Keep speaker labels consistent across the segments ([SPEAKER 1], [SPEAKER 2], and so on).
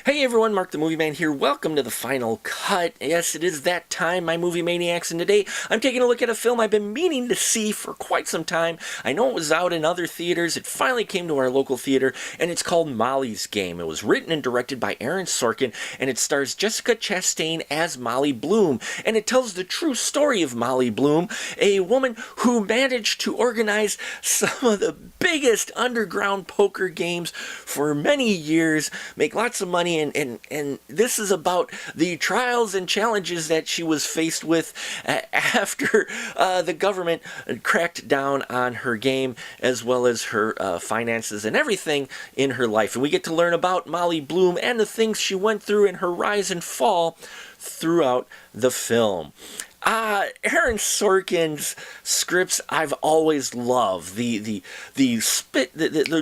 [SPEAKER 1] Hey everyone, Mark the Movie Man here. Welcome to the final cut. Yes, it is that time, my movie maniacs, and today I'm taking a look at a film I've been meaning to see for quite some time. I know it was out in other theaters. It finally came to our local theater, and it's called Molly's Game. It was written and directed by Aaron Sorkin, and it stars Jessica Chastain as Molly Bloom. And it tells the true story of Molly Bloom, a woman who managed to organize some of the biggest underground poker games for many years, make lots of money, and this is about the trials and challenges that she was faced with after the government cracked down on her game, as well as her finances and everything in her life. And we get to learn about Molly Bloom and the things she went through and her rise and fall throughout the film. Aaron Sorkin's scripts I've always loved. The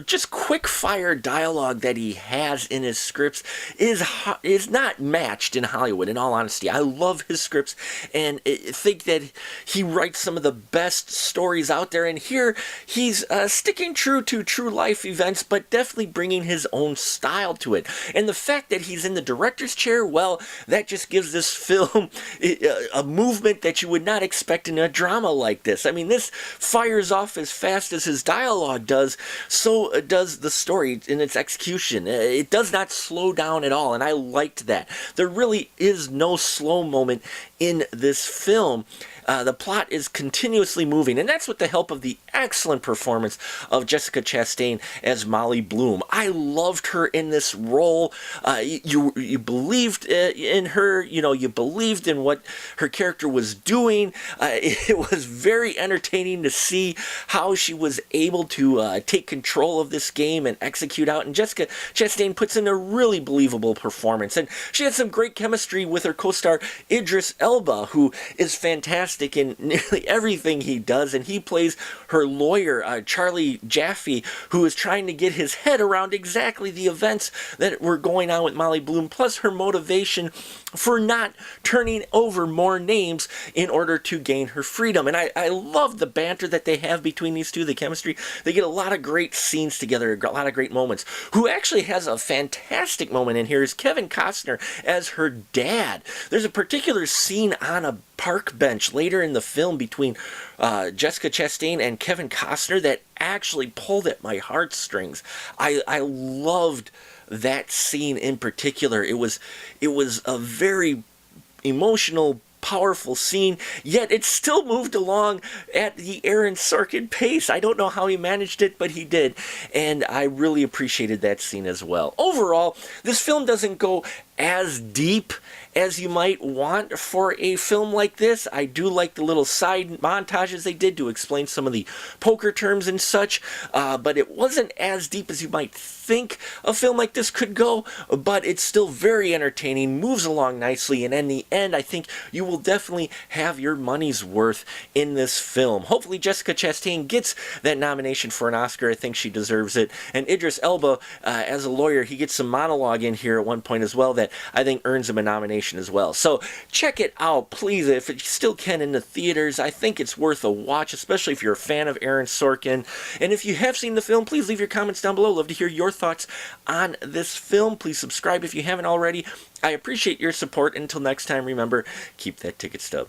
[SPEAKER 1] just quick fire dialogue that he has in his scripts is not matched in Hollywood. In all honesty, I love his scripts and think that he writes some of the best stories out there. And here he's sticking true to true life events, but definitely bringing his own style to it. And the fact that he's in the director's chair, well, that just gives this film a movement that you would not expect in a drama like this. I mean, this fires off as fast as his dialogue does, so does the story in its execution. It does not slow down at all, and I liked that. There really is no slow moment in this film. The plot is continuously moving, and that's with the help of the excellent performance of Jessica Chastain as Molly Bloom. I loved her in this role. You believed in her. You know, you believed in what her character was doing. It was very entertaining to see how she was able to take control of this game and execute out. And Jessica Chastain puts in a really believable performance, and she had some great chemistry with her co-star Idris Elba, who is fantastic in nearly everything he does, and he plays her lawyer, Charlie Jaffe, who is trying to get his head around exactly the events that were going on with Molly Bloom, plus her motivation for not turning over more names in order to gain her freedom. And I love the banter that they have between these two, the chemistry. They get a lot of great scenes together, a lot of great moments. Who actually has a fantastic moment in here is Kevin Costner as her dad. There's a particular scene on a park bench later in the film between Jessica Chastain and Kevin Costner that actually pulled at my heartstrings. I loved that scene in particular. It was a very emotional, powerful scene, yet it still moved along at the Aaron Sorkin pace. I don't know how he managed it, but he did, and I really appreciated that scene as well. Overall, this film doesn't go as deep as you might want for a film like this. I do like the little side montages they did to explain some of the poker terms and such, but it wasn't as deep as you might think a film like this could go, but it's still very entertaining, moves along nicely, and in the end, I think you will definitely have your money's worth in this film. Hopefully Jessica Chastain gets that nomination for an Oscar. I think she deserves it. And Idris Elba, as a lawyer, he gets some monologue in here at one point as well that I think earns him a nomination as well. So check it out, please, if you still can, in the theaters. I think it's worth a watch, especially if you're a fan of Aaron Sorkin. And if you have seen the film, please leave your comments down below. Love to hear your thoughts on this film. Please subscribe if you haven't already. I appreciate your support. Until next time, remember, keep that ticket stub.